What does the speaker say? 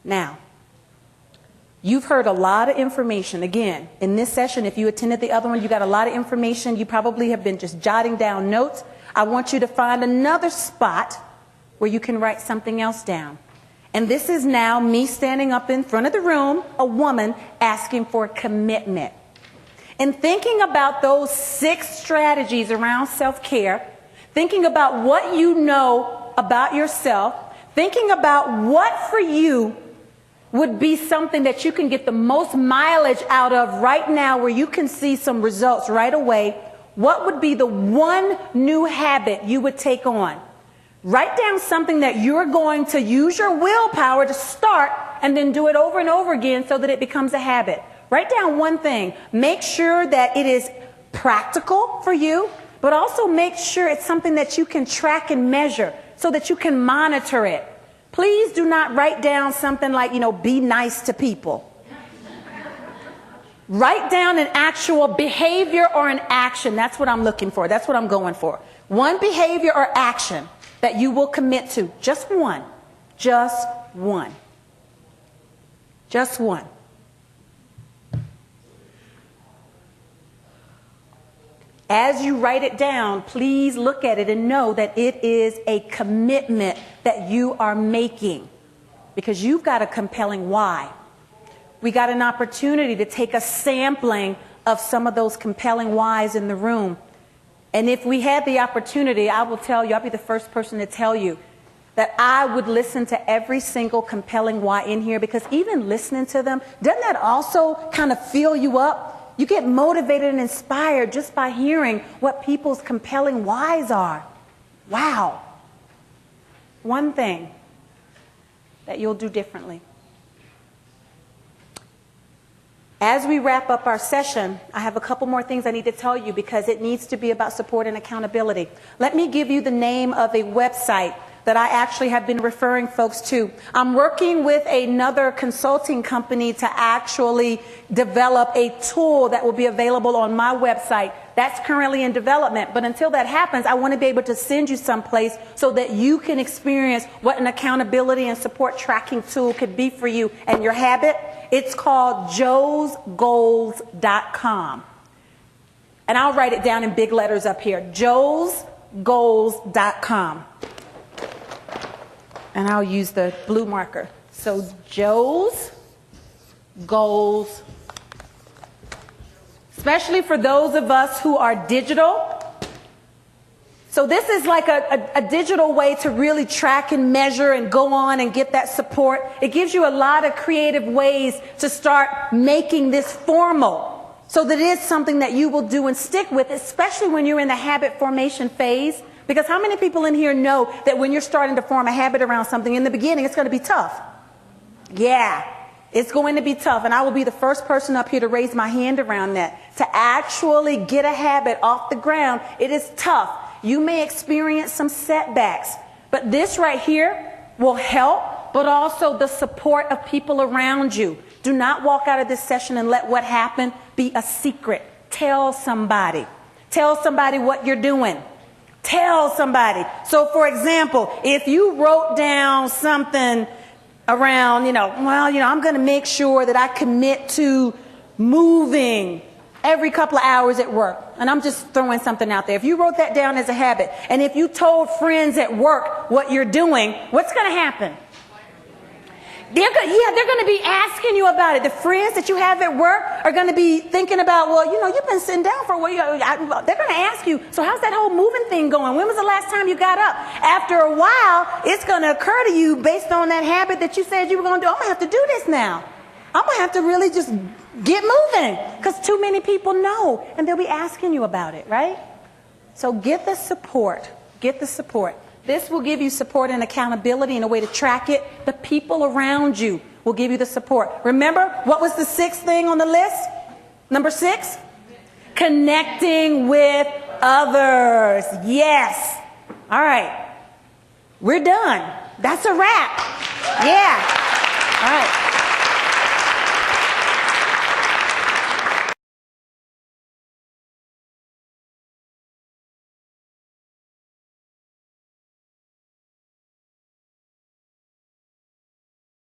Now, you've heard a lot of information. Again, in this session, if you attended the other one, you got a lot of information. You probably have been just jotting down notes. I want you to find another spot where you can write something else down. And this is now me standing up in front of the room, a woman asking for commitment. And thinking about those 6 strategies around self-care, thinking about what you know about yourself, thinking about what for you would be something that you can get the most mileage out of right now, where you can see some results right away. What would be the one new habit you would take on? Write down something that you're going to use your willpower to start and then do it over and over again so that it becomes a habit. Write down one thing. Make sure that it is practical for you, but also make sure it's something that you can track and measure so that you can monitor it. Please do not write down something like, be nice to people. Write down an actual behavior or an action. That's what I'm looking for. That's what I'm going for. One behavior or action that you will commit to. Just one. Just one. Just one. As you write it down, please look at it and know that it is a commitment that you are making, because you've got a compelling why. We got an opportunity to take a sampling of some of those compelling whys in the room. And if we had the opportunity, I will tell you, I'll be the first person to tell you that I would listen to every single compelling why in here, because even listening to them, doesn't that also kind of fill you up? You get motivated and inspired just by hearing what people's compelling whys are. Wow. One thing that you'll do differently. As we wrap up our session, I have a couple more things I need to tell you, because it needs to be about support and accountability. Let me give you the name of a website that I actually have been referring folks to. I'm working with another consulting company to actually develop a tool that will be available on my website. That's currently in development. But until that happens, I want to be able to send you someplace so that you can experience what an accountability and support tracking tool could be for you and your habit. It's called joesgoals.com. And I'll write it down in big letters up here. joesgoals.com. And I'll use the blue marker. So Joe's Goals, especially for those of us who are digital. So this is like a digital way to really track and measure and go on and get that support. It gives you a lot of creative ways to start making this formal, so that it is something that you will do and stick with, especially when you're in the habit formation phase. Because how many people in here know that when you're starting to form a habit around something, in the beginning, it's going to be tough? Yeah, it's going to be tough. And I will be the first person up here to raise my hand around that. To actually get a habit off the ground, it is tough. You may experience some setbacks. But this right here will help, but also the support of people around you. Do not walk out of this session and let what happened be a secret. Tell somebody. Tell somebody what you're doing. Tell somebody. So, for example, if you wrote down something around, I'm going to make sure that I commit to moving every couple of hours at work. And I'm just throwing something out there. If you wrote that down as a habit, and if you told friends at work what you're doing, what's going to happen? They're going to be asking you about it. The friends that you have at work are going to be thinking about, you've been sitting down for a while. They're going to ask you, so how's that whole moving thing going? When was the last time you got up? After a while, it's going to occur to you, based on that habit that you said you were going to do, I'm going to have to do this now. I'm going to have to really just get moving, because too many people know, and they'll be asking you about it, right? So get the support. Get the support. This will give you support and accountability and a way to track it. The people around you will give you the support. Remember, what was the 6th thing on the list? Number 6? Connecting with others. Yes. All right. We're done. That's a wrap. Yeah.